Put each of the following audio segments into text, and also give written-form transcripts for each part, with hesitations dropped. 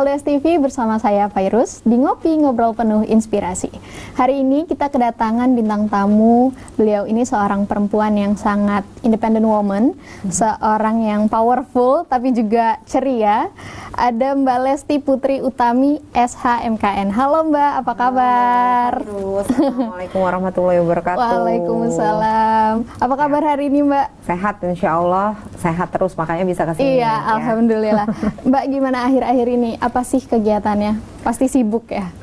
LDS TV bersama saya Fairuz di Ngopi Ngobrol Penuh Inspirasi. Hari ini kita kedatangan bintang tamu. Beliau ini seorang perempuan yang sangat independent woman, seorang yang powerful tapi juga ceria. Ada Mbak Lesti Putri Utami, SHMKN. Halo Mbak, apa kabar? Halo, Assalamualaikum warahmatullahi wabarakatuh. Waalaikumsalam. Apa kabar hari ini Mbak? Sehat, insya Allah. Sehat terus, makanya bisa kesini. Iya, ya. alhamdulillah. Mbak, gimana akhir-akhir ini? Apa sih kegiatannya? Pasti sibuk ya?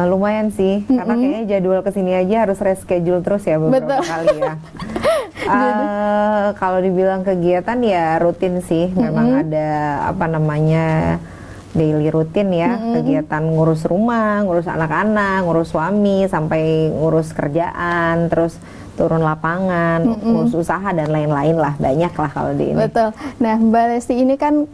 Lumayan sih, karena kayaknya jadwal kesini aja harus reschedule terus ya beberapa kali ya. Kalau dibilang kegiatan ya rutin sih, memang ada daily rutin ya, kegiatan ngurus rumah, ngurus anak-anak, ngurus suami, sampai ngurus kerjaan, terus turun lapangan, ngurus usaha dan lain-lain lah, banyak lah kalau di ini. Betul. Nah, Mbak Lesti ini kan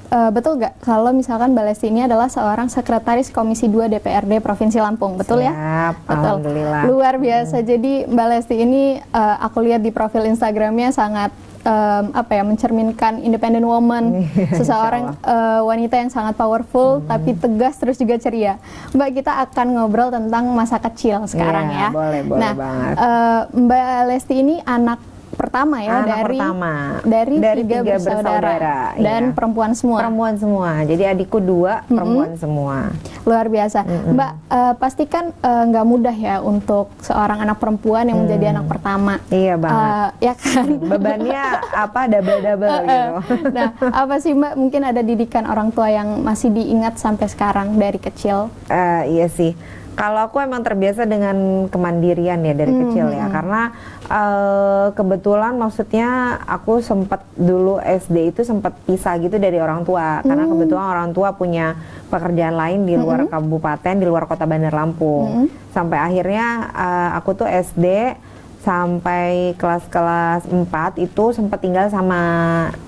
betul nggak kalau misalkan Mbak Lesti ini adalah seorang sekretaris Komisi 2 DPRD Provinsi Lampung, betul ya? Siap, betul. Alhamdulillah. Luar biasa. Jadi Mbak Lesti ini aku lihat di profil Instagramnya sangat mencerminkan independent woman, seseorang wanita yang sangat powerful tapi tegas terus juga ceria. Mbak, kita akan ngobrol tentang masa kecil sekarang ya. Boleh banget. Mbak Lesti ini anak pertama ya, dari tiga bersaudara dan perempuan semua. Perempuan semua. Jadi adikku 2 perempuan semua. Luar biasa. Mbak, pastikan nggak mudah ya untuk seorang anak perempuan yang menjadi anak pertama. Iya banget. Ya kan? Bebannya double gitu. Nah, apa sih Mbak, mungkin ada didikan orang tua yang masih diingat sampai sekarang dari kecil? Iya sih. Kalau aku emang terbiasa dengan kemandirian ya dari kecil ya, karena kebetulan maksudnya aku sempat dulu SD itu sempat pisah gitu dari orang tua, karena kebetulan orang tua punya pekerjaan lain di luar kabupaten, di luar kota Bandar Lampung. Sampai akhirnya aku tuh SD sampai kelas 4 itu sempat tinggal sama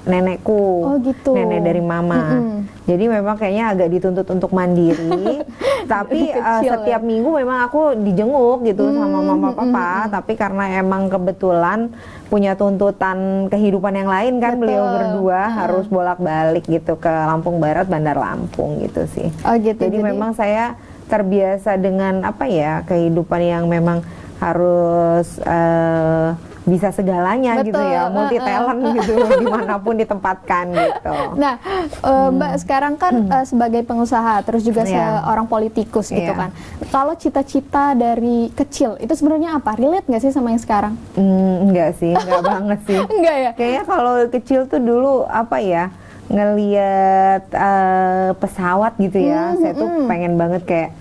nenekku. Oh gitu. Nenek dari mama. Jadi memang kayaknya agak dituntut untuk mandiri. Tapi setiap minggu memang aku dijenguk gitu sama mama papa. Tapi karena emang kebetulan punya tuntutan kehidupan yang lain kan, beliau berdua harus bolak-balik gitu ke Lampung Barat, Bandar Lampung gitu sih. Oh gitu. Jadi memang saya terbiasa dengan kehidupan yang memang harus bisa segalanya. Betul, gitu ya, multi talent gitu dimanapun ditempatkan gitu. Nah, Mbak sekarang kan sebagai pengusaha, terus juga seorang politikus gitu kan. Kalau cita-cita dari kecil itu sebenarnya apa? Relate nggak sih sama yang sekarang? Enggak sih, enggak banget sih. Enggak ya? Kayaknya kalau kecil tuh dulu ngelihat pesawat gitu ya, saya tuh pengen banget kayak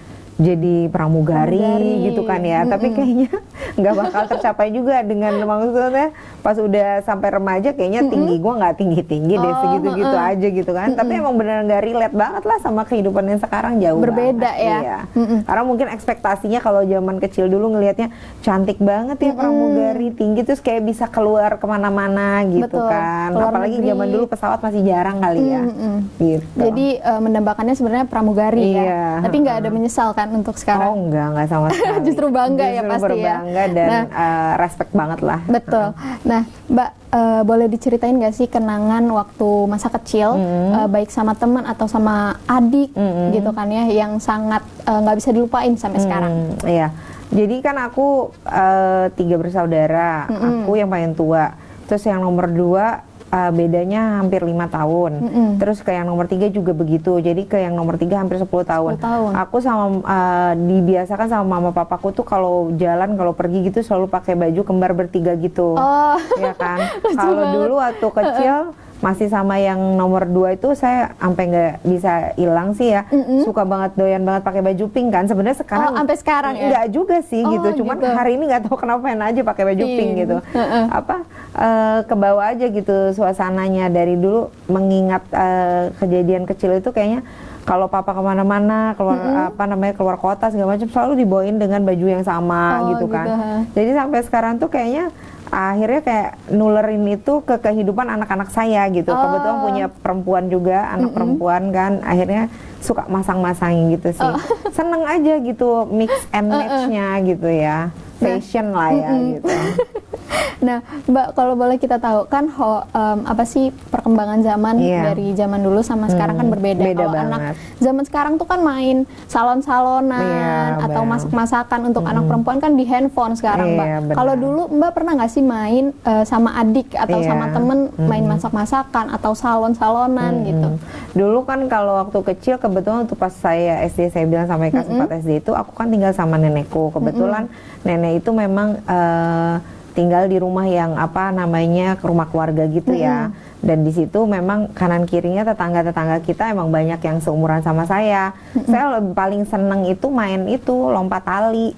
jadi pramugari gitu kan ya, tapi kayaknya nggak bakal tercapai juga dengan maksudnya pas udah sampai remaja kayaknya tinggi gue nggak tinggi deh, segitu-gitu aja gitu kan. Tapi emang bener nggak relate banget lah sama kehidupan yang sekarang, jauh berbeda banget, ya. Iya. Karena mungkin ekspektasinya kalau zaman kecil dulu ngelihatnya cantik banget ya, pramugari tinggi terus kayak bisa keluar kemana-mana gitu. Betul. Kan. Apalagi zaman dulu pesawat masih jarang kali ya. Gitu. Jadi mendambakannya sebenarnya pramugari ya, tapi nggak ada menyesal kan untuk sekarang? Oh enggak sama sekali. Justru bangga ya pasti ya. Berbangga dan respect banget lah. Betul. Nah Mbak, boleh diceritain nggak sih kenangan waktu masa kecil, baik sama teman atau sama adik gitu kan ya, yang sangat nggak bisa dilupain sampai sekarang? Iya. Jadi kan aku 3 bersaudara, aku yang paling tua. Terus yang nomor 2 bedanya hampir 5 tahun. Terus ke yang nomor 3 juga begitu. Jadi ke yang nomor 3 hampir 10 tahun. Aku sama dibiasakan sama mama papaku tuh kalau jalan, kalau pergi gitu selalu pakai baju kembar bertiga gitu. Ya kan. Kalau dulu waktu kecil masih sama yang nomor 2 itu saya sampai nggak bisa hilang sih ya. Suka banget, doyan banget pakai baju pink kan. Sebenarnya sekarang sampai sekarang ya? Nggak juga sih gitu. Cuman hari ini nggak tahu kenapa enak aja pakai baju pink gitu. Kebawa aja gitu suasananya dari dulu, mengingat kejadian kecil itu kayaknya. Kalau papa kemana-mana, keluar kota segala macam selalu dibawain dengan baju yang sama gitu kan. Jadi sampai sekarang tuh kayaknya akhirnya kayak nulerin itu ke kehidupan anak-anak saya gitu. Kebetulan punya perempuan juga, anak perempuan kan, akhirnya suka masang-masangin gitu sih. Seneng aja gitu, mix and match-nya gitu ya, fashion lah ya gitu. Nah, Mbak, kalau boleh kita tahu kan apa sih perkembangan zaman dari zaman dulu sama sekarang kan berbeda. Beda Kalau banget. anak zaman sekarang tuh kan main salon-salonan atau masak-masakan untuk anak perempuan kan di handphone sekarang, Mbak. Benar. Kalau dulu Mbak pernah nggak sih main sama adik atau sama temen main masak-masakan atau salon-salonan gitu? Dulu kan kalau waktu kecil kebetulan waktu pas saya SD, saya bilang sampai kelas 4 SD itu aku kan tinggal sama nenekku. Kebetulan nenek itu memang tinggal di rumah yang apa namanya rumah keluarga gitu ya. Dan di situ memang kanan kirinya tetangga-tetangga kita emang banyak yang seumuran sama saya. Saya paling seneng itu main itu lompat tali.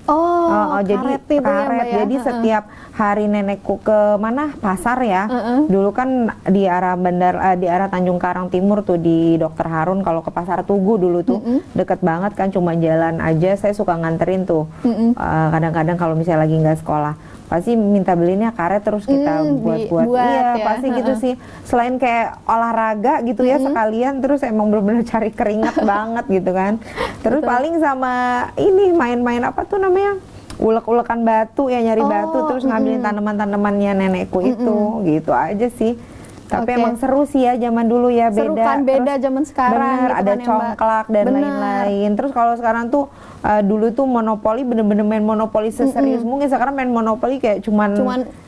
Jadi karet itu ya, Mbak, ya? Jadi setiap hari nenekku ke mana pasar ya. Dulu kan di arah di arah Tanjung Karang Timur tuh di Dr. Harun, kalau ke Pasar Tugu dulu tuh deket banget kan, cuma jalan aja. Saya suka nganterin tuh. Kadang-kadang kalau misalnya lagi nggak sekolah, pasti minta belinya karet terus kita buat iya ya. Pasti gitu sih, selain kayak olahraga gitu ya sekalian, terus emang bener-bener cari keringat banget gitu kan. Terus paling sama ini main-main apa tuh namanya, ulek-ulekan batu ya, nyari batu terus ngambilin tanaman-tanamannya nenekku itu, gitu aja sih. Tapi emang seru sih ya zaman dulu ya, beda. Seru kan, beda zaman sekarang. Bener, gitu ada kan, congklak dan lain-lain. Terus kalau sekarang tuh dulu tuh monopoli bener-bener main monopoli seserius mungkin. Sekarang main monopoli kayak cuman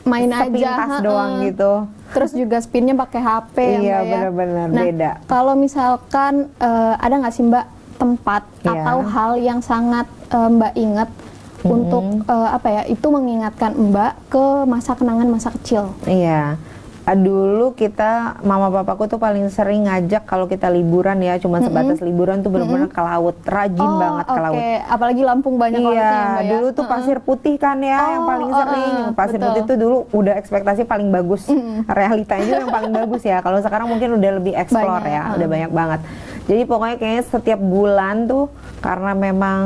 main sepintas aja doang gitu. Terus juga spinnya pakai HP ya, iya, Mbak ya. bener-bener Nah, beda. kalau misalkan ada nggak sih Mbak tempat atau hal yang sangat Mbak ingat untuk apa ya, itu mengingatkan Mbak ke masa kenangan masa kecil? Iya. Dulu kita, mama papaku tuh paling sering ngajak kalau kita liburan ya, cuma sebatas liburan tuh bener-bener ke laut, rajin banget ke laut. Apalagi Lampung banyak lautnya ya, Mbak ya. Dulu tuh pasir putih kan ya yang paling sering. Pasir putih tuh dulu udah ekspektasi paling bagus. Realitanya juga yang paling bagus ya. Kalau sekarang mungkin udah lebih explore ya, udah banyak banget. Jadi pokoknya kayaknya setiap bulan tuh, karena memang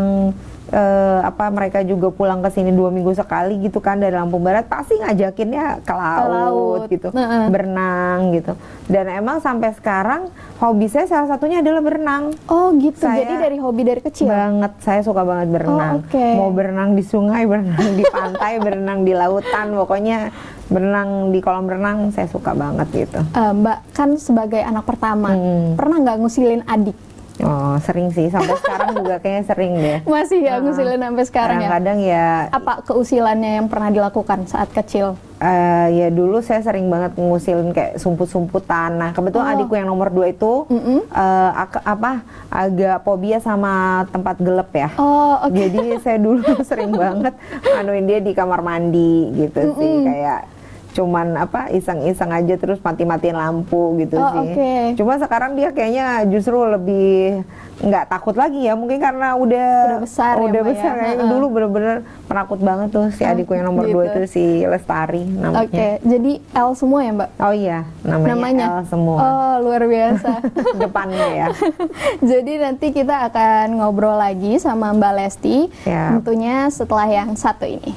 mereka juga pulang ke sini 2 minggu sekali gitu kan dari Lampung Barat, pasti ngajakinnya ke laut gitu, berenang gitu. Dan emang sampai sekarang hobi saya salah satunya adalah berenang. Oh gitu, jadi dari hobi dari kecil? Banget, saya suka banget berenang. Mau berenang di sungai, berenang di pantai, berenang di lautan, pokoknya berenang di kolam renang saya suka banget gitu. Mbak kan sebagai anak pertama, pernah nggak ngusilin adik? Oh, sering sih, sampai sekarang juga kayaknya sering deh. Masih ya ngusilin sampai sekarang ya? Kadang-kadang ya. Apa keusilannya yang pernah dilakukan saat kecil? Ya dulu saya sering banget ngusilin kayak sumput-sumputan. Nah kebetulan adikku yang nomor 2 itu agak fobia sama tempat gelap ya. Jadi saya dulu sering banget anuin dia di kamar mandi gitu sih, kayak cuman iseng-iseng aja terus mati-matiin lampu gitu sih. Cuma sekarang dia kayaknya justru lebih nggak takut lagi ya, mungkin karena udah besar ya. Dulu bener-bener penakut banget tuh si adikku yang nomor 2 itu, si Lestari namanya. Jadi L semua ya, Mbak? Oh iya, namanya L semua. Oh, luar biasa. Depannya ya. Jadi nanti kita akan ngobrol lagi sama Mbak Lesti, tentunya setelah yang satu ini.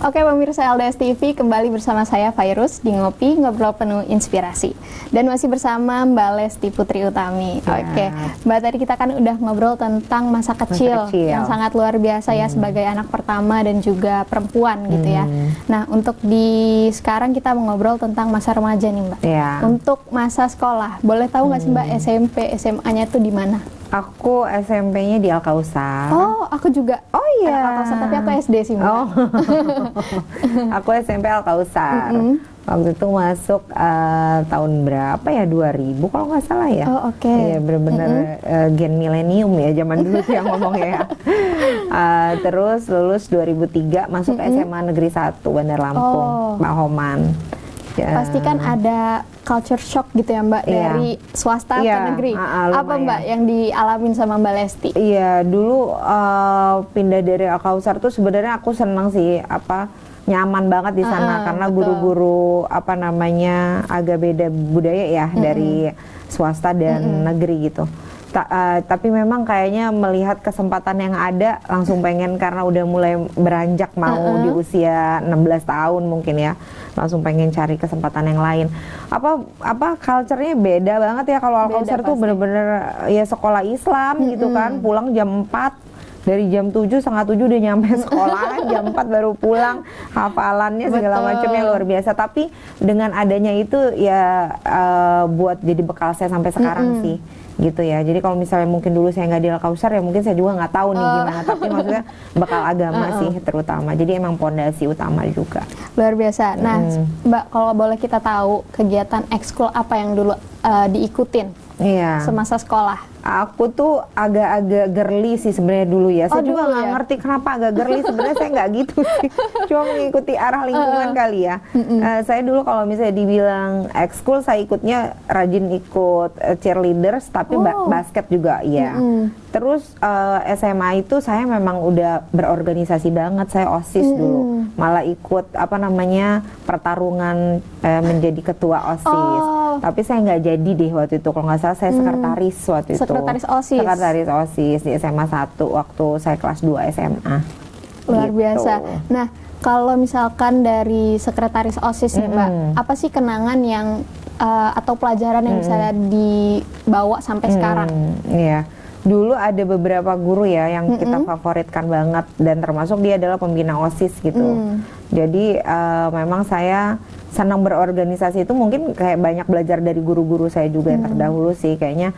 Oke pemirsa LDS TV, kembali bersama saya Fairuz di Ngopi, Ngobrol Penuh Inspirasi. Dan masih bersama Mbak Lesti Putri Utami. Oke, Mbak, tadi kita kan udah ngobrol tentang masa kecil yang sangat luar biasa ya, sebagai anak pertama dan juga perempuan gitu ya. Nah, untuk di sekarang kita mau ngobrol tentang masa remaja nih, Mbak. Untuk masa sekolah, boleh tahu nggak sih Mbak SMP, SMA-nya tuh di mana? Aku SMP-nya di Al-Kausar. Oh, aku juga. Oh iya. Al-Kausar, tapi aku SD sih, Mbak. Oh. Aku SMP Al-Kausar. Waktu itu masuk tahun berapa ya? 2000 kalau nggak salah ya. Oh, oke. Iya, bener-bener gen milenium ya zaman dulu sih yang ngomongnya ya. Terus lulus 2003 masuk SMA Negeri 1 Bandar Lampung, Pak Homan. Pasti kan ada culture shock gitu ya Mbak, dari swasta ke negeri. Apa Mbak yang dialamin sama Mbak Lesti? Iya, dulu pindah dari Al-Kausar tuh sebenarnya aku seneng sih, nyaman banget di sana karena guru-guru agak beda budaya ya dari swasta dan negeri gitu. Tapi memang kayaknya melihat kesempatan yang ada langsung pengen, karena udah mulai beranjak mau di usia 16 tahun mungkin ya, langsung pengen cari kesempatan yang lain. Apa culture-nya beda banget ya. Kalau Al-Kausar tuh bener-bener ya sekolah Islam gitu kan, pulang jam 4, dari jam 7, setengah 7 udah nyampe sekolah, jam 4 baru pulang, hafalannya segala macamnya luar biasa. Tapi dengan adanya itu ya buat jadi bekal saya sampai sekarang sih, gitu ya. Jadi kalau misalnya mungkin dulu saya nggak di Al-Kausar ya mungkin saya juga nggak tahu nih gimana. Tapi maksudnya bekal agama sih terutama. Jadi emang pondasi utama juga. Luar biasa. Nah, Mbak, kalau boleh kita tahu kegiatan ekskul apa yang dulu diikutin semasa sekolah? Aku tuh agak-agak girly sih sebenarnya dulu ya. Saya juga nggak ngerti kenapa agak girly. Sebenarnya saya nggak gitu sih. Cuma mengikuti arah lingkungan kali ya. Saya dulu kalau misalnya dibilang ekskul, saya ikutnya rajin ikut cheerleaders, tapi basket juga ya. Terus SMA itu saya memang udah berorganisasi banget. Saya OSIS dulu. Malah ikut pertarungan menjadi ketua OSIS. Tapi saya nggak jadi deh waktu itu. Kalau nggak salah saya sekretaris waktu itu. Sekretaris OSIS? Sekretaris OSIS di SMA 1 waktu saya kelas 2 SMA. Luar gitu. biasa. Nah, kalau misalkan dari sekretaris OSIS nih Mbak, apa sih kenangan yang atau pelajaran yang bisa dibawa sampai sekarang? Iya. Dulu ada beberapa guru ya yang kita favoritkan banget, dan termasuk dia adalah pembina OSIS gitu. Jadi memang saya senang berorganisasi itu, mungkin kayak banyak belajar dari guru-guru saya juga yang terdahulu sih. Kayaknya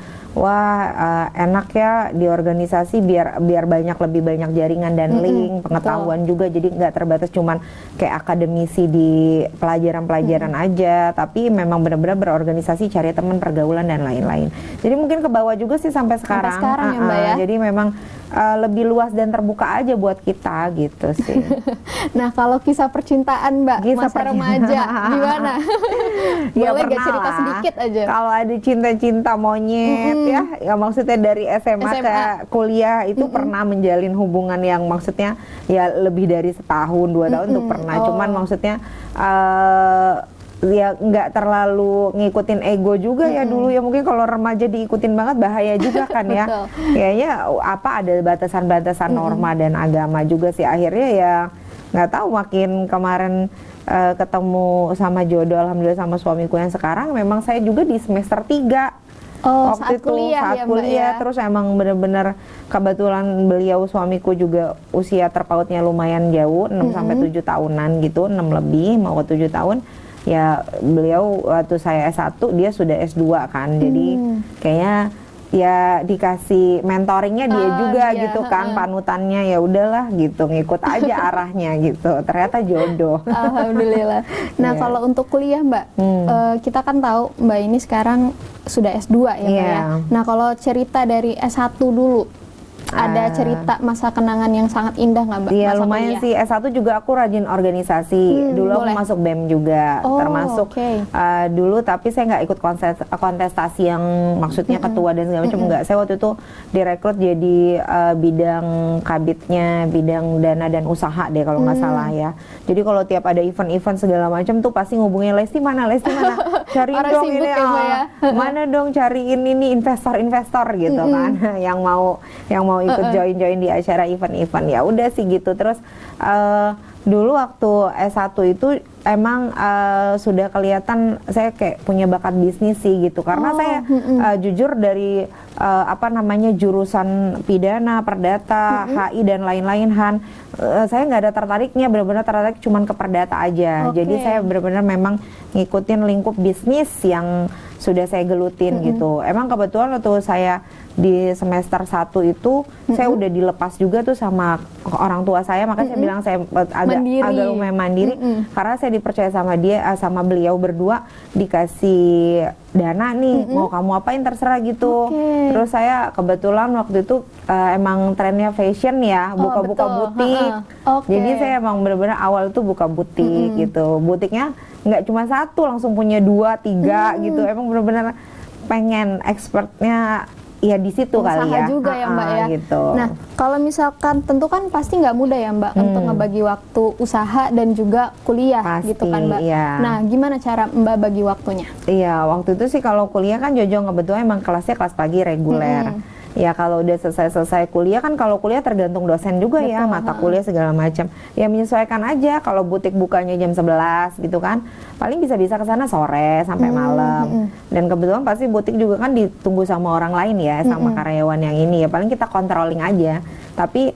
enak ya di organisasi, biar lebih banyak jaringan dan link, pengetahuan juga. Jadi nggak terbatas cuman kayak akademisi di pelajaran-pelajaran aja, tapi memang benar-benar berorganisasi, cari teman, pergaulan dan lain-lain. Jadi mungkin ke bawah juga sih sampai sekarang. Ya, Mbak, ya? Jadi memang lebih luas dan terbuka aja buat kita gitu sih. Nah, kalau kisah percintaan Mbak, masa remaja gimana? Ya, boleh gak cerita sedikit aja? Kalau ada cinta-cinta monyet ya maksudnya dari SMA ke kuliah itu pernah menjalin hubungan yang maksudnya ya lebih dari setahun, 2 tahun tuh pernah. Cuman maksudnya ya nggak terlalu ngikutin ego juga ya dulu ya. Mungkin kalau remaja diikutin banget bahaya juga kan ya. Kayaknya ada batasan-batasan norma dan agama juga sih. Akhirnya ya nggak tahu, makin kemarin ketemu sama jodoh, alhamdulillah sama suamiku yang sekarang. Memang saya juga di semester 3 waktu itu saat kuliah, terus emang bener-bener kebetulan beliau suamiku juga usia terpautnya lumayan jauh, 6 sampai 7 tahunan gitu, 6 lebih mau ke 7 tahun. Ya beliau waktu saya S1 dia sudah S2 kan. Jadi kayaknya ya dikasih mentoringnya dia juga gitu kan, panutannya. Ya udahlah gitu, ngikut aja arahnya gitu. Ternyata jodoh. Alhamdulillah. Nah, kalau untuk kuliah Mbak, kita kan tahu Mbak ini sekarang sudah S2 ya Mbak ya. Nah, kalau cerita dari S1 dulu, ada cerita masa kenangan yang sangat indah nggak Mbak? Iya, lumayan sih. S1 juga aku rajin organisasi. Dulu aku masuk BEM juga, termasuk dulu, tapi saya nggak ikut kontestasi yang maksudnya ketua dan segala macam, enggak. Saya waktu itu direkrut jadi bidang kabitnya, bidang dana dan usaha deh kalau nggak salah ya. Jadi kalau tiap ada event-event segala macam tuh pasti ngubungin Lesti mana, cariin dong ini mana dong, cariin ini investor-investor gitu kan, yang mau ikut join di acara event-event. Ya udah sih gitu. Terus dulu waktu S1 itu emang sudah kelihatan saya kayak punya bakat bisnis sih gitu, karena saya jujur dari jurusan pidana, perdata, HI dan lain-lain saya nggak ada tertariknya, benar-benar tertarik cuman ke perdata aja. Jadi saya benar-benar memang ngikutin lingkup bisnis yang sudah saya gelutin gitu. Emang kebetulan waktu saya di semester 1 itu saya udah dilepas juga tuh sama orang tua saya, makanya saya bilang saya agak lumayan mandiri, karena saya dipercaya sama dia, sama beliau berdua, dikasih dana nih, mau kamu apain terserah gitu. Terus saya kebetulan waktu itu emang trennya fashion ya, buka-buka butik. Jadi saya emang benar-benar awal itu buka butik gitu. Butiknya nggak cuma 1, langsung punya 2, 3 gitu. Emang benar-benar pengen expertnya ya di situ kali ya. Juga ya Mbak ya. Gitu. Nah, kalau misalkan tentu kan pasti nggak mudah ya Mbak untuk ngebagi waktu usaha dan juga kuliah pasti, gitu kan Mbak. Iya. Nah, gimana cara Mbak bagi waktunya? Iya, waktu itu sih kalau kuliah kan Jojo ngebetulan emang kelasnya kelas pagi reguler. Ya kalau udah selesai kuliah kan, kalau kuliah tergantung dosen juga. Betul, ya mata kuliah segala macam. Ya menyesuaikan aja, kalau butik bukanya jam 11 gitu kan, paling bisa-bisa ke sana sore sampai malam. Dan kebetulan pasti butik juga kan ditunggu sama orang lain ya, sama karyawan yang ini ya, paling kita controlling aja. Tapi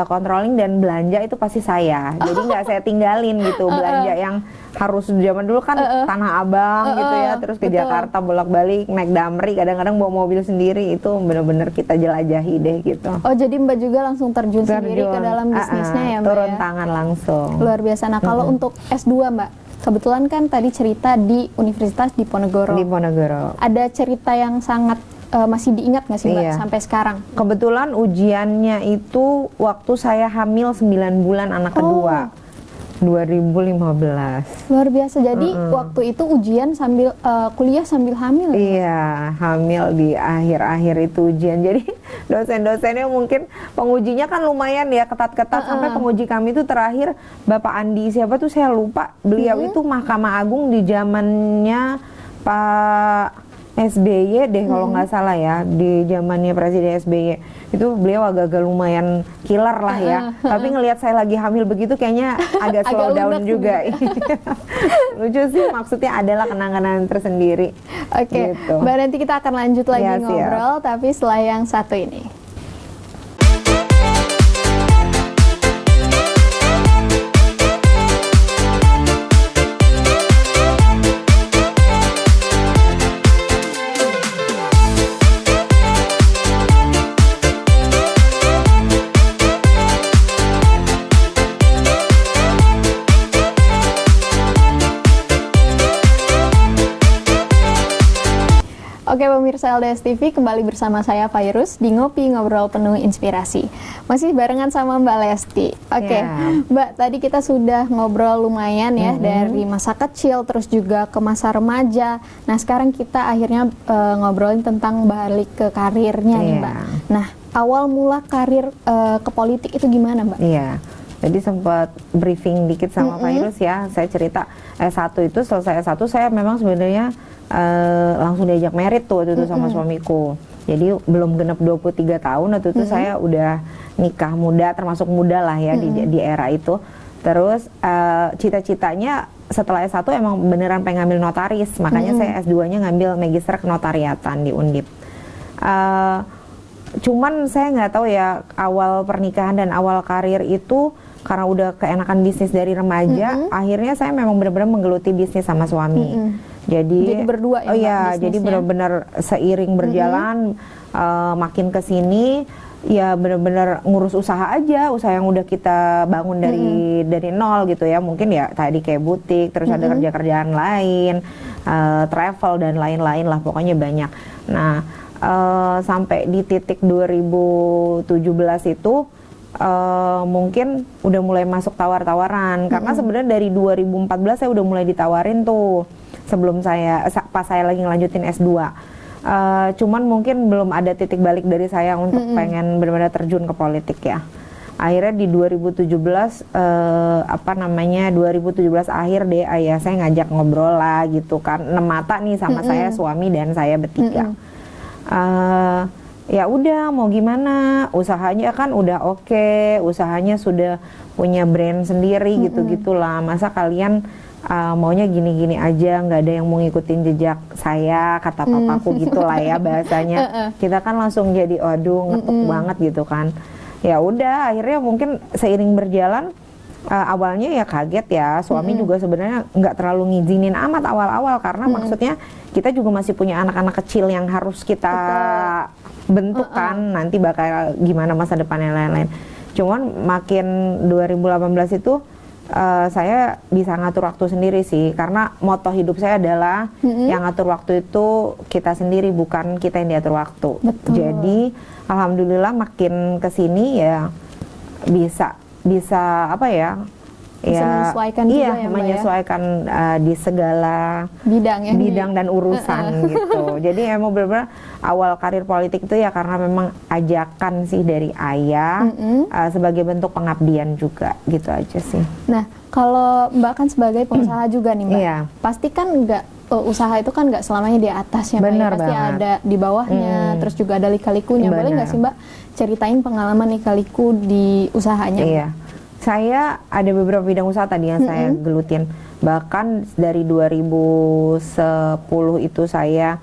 controlling dan belanja itu pasti saya. Jadi nggak saya tinggalin gitu. Belanja yang harus zaman dulu kan Tanah Abang gitu ya, terus ke Jakarta bolak-balik naik Damri, kadang-kadang bawa mobil sendiri, itu bener-bener kita jelajahi deh gitu. Oh, jadi Mbak juga langsung terjun sendiri ke dalam bisnisnya ya Mbak? Turun ya? tangan langsung. Luar biasa. Nah, kalau untuk S2 Mbak, kebetulan kan tadi cerita di Universitas Diponegoro. Di Ponegoro. Ada cerita yang sangat masih diingat nggak sih Mbak sampai sekarang? Kebetulan ujiannya itu waktu saya hamil 9 bulan anak kedua. 2015. Luar biasa. Jadi waktu itu ujian sambil kuliah sambil hamil. Iya, hamil di akhir-akhir itu ujian. Jadi dosen-dosennya mungkin pengujinya kan lumayan ya ketat-ketat, sampai penguji kami itu terakhir Bapak Andi siapa tuh saya lupa. Beliau itu Mahkamah Agung di zamannya Pak SBY deh kalau nggak salah ya, di zamannya Presiden SBY itu beliau agak-agak lumayan killer lah ya. Tapi ngelihat saya lagi hamil begitu kayaknya agak slow down juga. Lucu sih, maksudnya adalah kenangan tersendiri. Oke, gitu. Mbak, nanti kita akan lanjut lagi Ya, ngobrol, tapi setelah yang satu ini. Oke pemirsa LDS TV, kembali bersama saya Fairuz di Ngopi Ngobrol Penuh Inspirasi. Masih barengan sama Mbak Lesti. Oke, Mbak, tadi kita sudah ngobrol lumayan ya, dari masa kecil terus juga ke masa remaja. Nah sekarang kita akhirnya ngobrolin tentang balik ke karirnya nih Mbak. Nah awal mula karir ke politik itu gimana Mbak? Iya. Jadi sempat briefing dikit sama Fairuz ya, saya cerita S1 itu, selesai S1 saya memang sebenarnya langsung diajak merit tuh waktu itu sama suamiku. Jadi belum genap 23 tahun waktu itu saya udah nikah muda, termasuk muda lah ya di era itu. Terus cita-citanya setelah S1 emang beneran pengen ngambil notaris, makanya saya S2-nya ngambil magister kenotariatan di Undip. Cuman saya nggak tahu ya, awal pernikahan dan awal karir itu karena udah keenakan bisnis dari remaja, akhirnya saya memang benar-benar menggeluti bisnis sama suami. Jadi berdua ya. Oh iya, jadi benar-benar seiring berjalan makin ke sini ya benar-benar ngurus usaha aja, usaha yang udah kita bangun dari nol gitu ya. Mungkin ya tadi kayak butik, terus ada kerja-kerjaan lain, travel dan lain-lain lah, pokoknya banyak. Nah, sampai di titik 2017 itu mungkin udah mulai masuk tawar-tawaran, karena sebenarnya dari 2014 saya udah mulai ditawarin tuh sebelum pas saya lagi ngelanjutin S2. Cuman mungkin belum ada titik balik dari saya untuk pengen benar-benar terjun ke politik ya. Akhirnya di 2017 2017 akhir deh ayah saya ngajak ngobrol lah gitu kan, 6 mata nih sama saya, suami dan saya bertiga. Ya udah mau gimana, usahanya kan udah oke, usahanya sudah punya brand sendiri gitu-gitulah, masa kalian maunya gini-gini aja, nggak ada yang mau ngikutin jejak saya, kata papaku gitulah ya bahasanya. Kita kan langsung jadi aduh ngetuk banget gitu kan. Ya udah akhirnya mungkin seiring berjalan, awalnya ya kaget ya, suami juga sebenarnya nggak terlalu ngizinin amat awal-awal, karena maksudnya kita juga masih punya anak-anak kecil yang harus kita bentuk kan, nanti bakal gimana masa depannya lain-lain. Cuman makin 2018 itu saya bisa ngatur waktu sendiri sih, karena moto hidup saya adalah yang ngatur waktu itu kita sendiri, bukan kita yang diatur waktu. Betul. Jadi alhamdulillah makin kesini ya bisa apa ya, Bisa menyesuaikan juga ya Mbak ya? menyesuaikan di segala bidang dan urusan gitu. Jadi emang benar-benar awal karir politik itu ya karena memang ajakan sih dari ayah, sebagai bentuk pengabdian juga gitu aja sih. Nah, kalau Mbak kan sebagai pengusaha juga nih Mbak, Iya. pasti kan usaha itu kan nggak selamanya di atas ya Mbak, Benar pasti banget. ada di bawahnya, terus juga ada lika-likunya. Boleh nggak Benar. sih Mbak ceritain pengalaman lika-liku di usahanya? Iya, saya ada beberapa bidang usaha tadi yang saya gelutin. Bahkan dari 2010 itu saya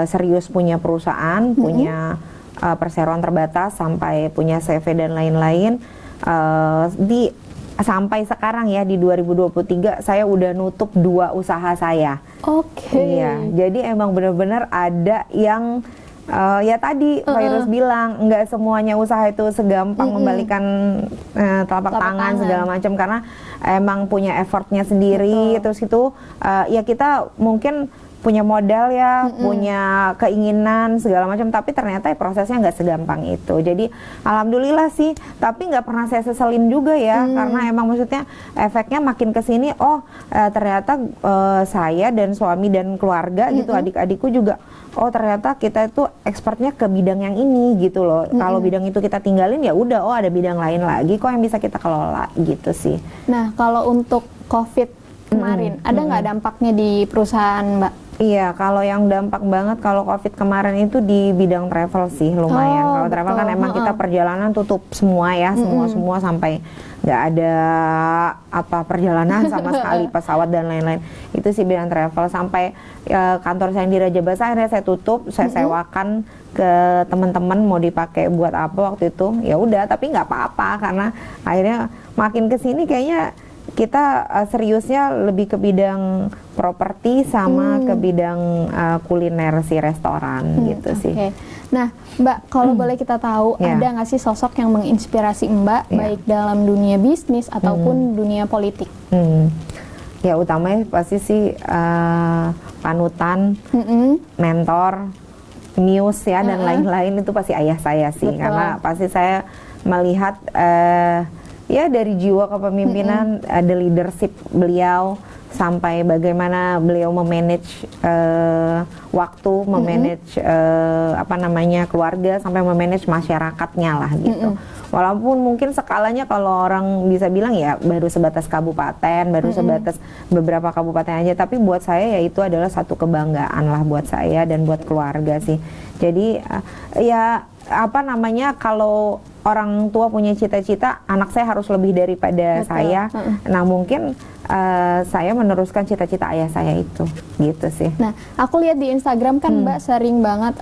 serius punya perusahaan, punya perseroan terbatas, sampai punya CV dan lain-lain. Sampai sekarang ya di 2023 saya udah nutup 2 usaha saya. Oke. Iya, jadi emang benar-benar ada yang ya tadi Virus bilang nggak semuanya usaha itu segampang membalikan telapak tangan segala macam, karena emang punya effortnya sendiri. Terus itu ya kita mungkin punya modal ya, punya keinginan segala macam, tapi ternyata prosesnya nggak segampang itu. Jadi alhamdulillah sih, tapi nggak pernah saya seselin juga ya, karena emang maksudnya efeknya makin kesini, ternyata saya dan suami dan keluarga gitu, adik-adikku juga, ternyata kita itu expertnya ke bidang yang ini gitu loh. Kalau bidang itu kita tinggalin ya udah, ada bidang lain lagi kok yang bisa kita kelola gitu sih. Nah, kalau untuk COVID kemarin, ada nggak dampaknya di perusahaan Mbak? Iya, kalau yang dampak banget kalau COVID kemarin itu di bidang travel sih lumayan. Kalau travel kan emang kita perjalanan tutup semua ya, semua sampai nggak ada perjalanan sama sekali, pesawat dan lain-lain. Itu sih bidang travel. Sampai kantor saya yang di Raja Basa akhirnya saya tutup, saya sewakan ke teman-teman mau dipakai buat apa waktu itu. Ya udah, tapi nggak apa-apa karena akhirnya makin kesini kayaknya kita seriusnya lebih ke bidang properti sama ke bidang kuliner si restoran gitu sih. Nah Mbak, kalau boleh kita tahu, ada nggak sih sosok yang menginspirasi Mbak baik dalam dunia bisnis ataupun dunia politik? Ya utamanya pasti sih panutan, mentor, muse ya dan lain-lain itu pasti ayah saya sih. Betul. Karena pasti saya melihat ya dari jiwa kepemimpinan, ada leadership beliau, sampai bagaimana beliau memanage waktu, memanage keluarga, sampai memanage masyarakatnya lah gitu. Walaupun mungkin skalanya kalau orang bisa bilang ya baru sebatas kabupaten, baru sebatas beberapa kabupaten aja, tapi buat saya ya itu adalah satu kebanggaan lah buat saya dan buat keluarga sih. Jadi kalau orang tua punya cita-cita, anak saya harus lebih daripada saya. Nah mungkin saya meneruskan cita-cita ayah saya itu, gitu sih. Nah, aku lihat di Instagram kan Mbak sering banget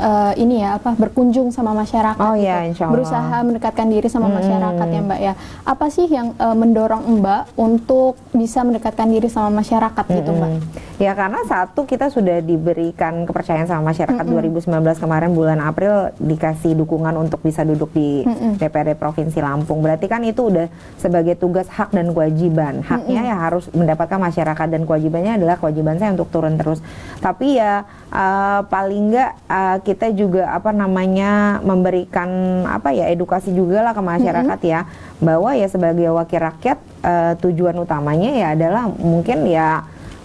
berkunjung sama masyarakat. Oh iya, insya Allah. Berusaha mendekatkan diri sama masyarakat ya Mbak ya. Apa sih yang mendorong Mbak untuk bisa mendekatkan diri sama masyarakat gitu Mbak? Ya karena satu, kita sudah diberikan kepercayaan sama masyarakat 2019 kemarin bulan April, dikasih dukungan untuk bisa duduk di DPRD Provinsi Lampung. Berarti kan itu udah sebagai tugas, hak dan kewajiban. Haknya ya harus mendapatkan masyarakat, dan kewajibannya adalah kewajiban saya untuk turun terus. Tapi ya paling enggak kita juga memberikan edukasi juga lah ke masyarakat ya, bahwa ya sebagai wakil rakyat tujuan utamanya ya adalah mungkin ya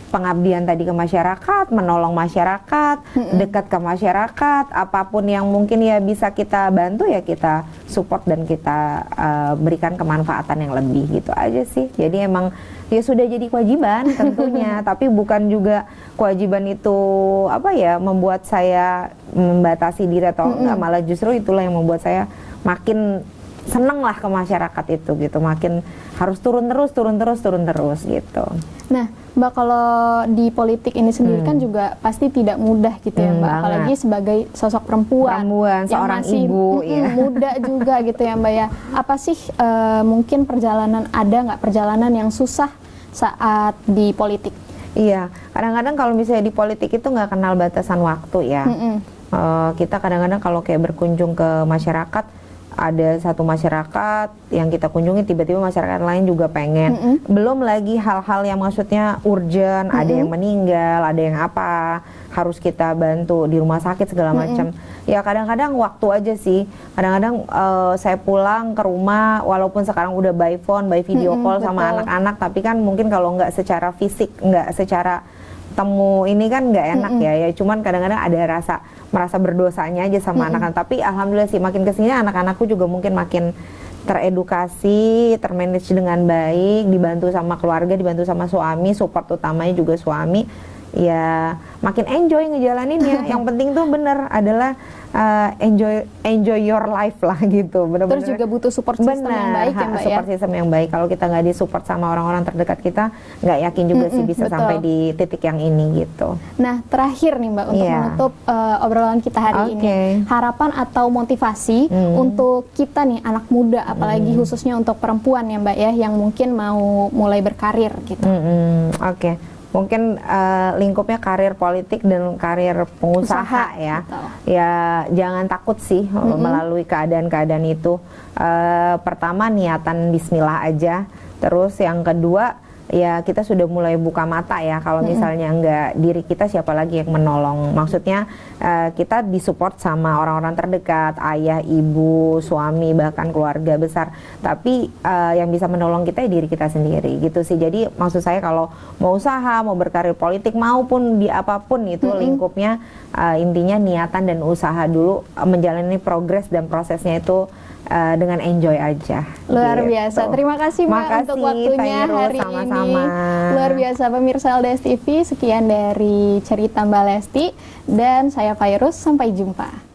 pengabdian tadi ke masyarakat, menolong masyarakat, dekat ke masyarakat, apapun yang mungkin ya bisa kita bantu ya kita support dan kita berikan kemanfaatan yang lebih, gitu aja sih. Jadi emang ya sudah jadi kewajiban tentunya, tapi bukan juga kewajiban itu membuat saya membatasi diri atau enggak, malah justru itulah yang membuat saya makin seneng lah ke masyarakat itu gitu, makin harus turun terus gitu. Nah Mbak, kalau di politik ini sendiri kan juga pasti tidak mudah gitu ya Mbak, apalagi sebagai sosok perempuan seorang masih ibu muda juga gitu ya Mbak ya. Apa sih mungkin ada nggak perjalanan yang susah saat di politik? Iya, kadang-kadang kalau misalnya di politik itu nggak kenal batasan waktu ya. Kita kadang-kadang kalau kayak berkunjung ke masyarakat, ada satu masyarakat yang kita kunjungi, tiba-tiba masyarakat lain juga pengen. Belum lagi hal-hal yang maksudnya urgent, ada yang meninggal, ada yang harus kita bantu di rumah sakit segala macam. Ya kadang-kadang waktu aja sih. Kadang-kadang saya pulang ke rumah, walaupun sekarang udah by phone, by video call sama anak-anak, tapi kan mungkin kalau nggak secara fisik, nggak secara temu ini kan nggak enak ya. Cuman kadang-kadang ada merasa berdosanya aja sama anak-anak. Tapi alhamdulillah sih makin kesini anak-anakku juga mungkin makin teredukasi, termanage dengan baik, dibantu sama keluarga, dibantu sama suami, support utamanya juga suami. Ya makin enjoy ngejalaninnya. Yang penting tuh bener adalah enjoy your life lah gitu. Bener-bener. Terus juga butuh support system yang baik ya Mbak ya. Support system yang baik. Kalau kita nggak disupport sama orang-orang terdekat kita, nggak yakin juga sih bisa sampai di titik yang ini gitu. Nah terakhir nih Mbak, untuk menutup obrolan kita hari ini, harapan atau motivasi untuk kita nih anak muda, apalagi khususnya untuk perempuan ya Mbak ya, yang mungkin mau mulai berkarir gitu. Mungkin lingkupnya karir politik dan karir pengusaha ya. Betul. Ya jangan takut sih melalui keadaan-keadaan itu. Pertama niatan bismillah aja. Terus yang kedua ya kita sudah mulai buka mata ya. Kalau misalnya enggak diri kita, siapa lagi yang menolong? Maksudnya kita disupport sama orang-orang terdekat, ayah, ibu, suami, bahkan keluarga besar. Tapi yang bisa menolong kita ya diri kita sendiri gitu sih. Jadi maksud saya kalau mau usaha, mau berkarir politik maupun di apapun itu lingkupnya, intinya niatan dan usaha dulu, menjalani progres dan prosesnya itu dengan enjoy aja. Luar gitu. biasa. Terima kasih Mbak untuk waktunya hari ini. Luar biasa pemirsa LDS TV. Sekian dari cerita Mbak Lesti dan saya Fairuz. Sampai jumpa.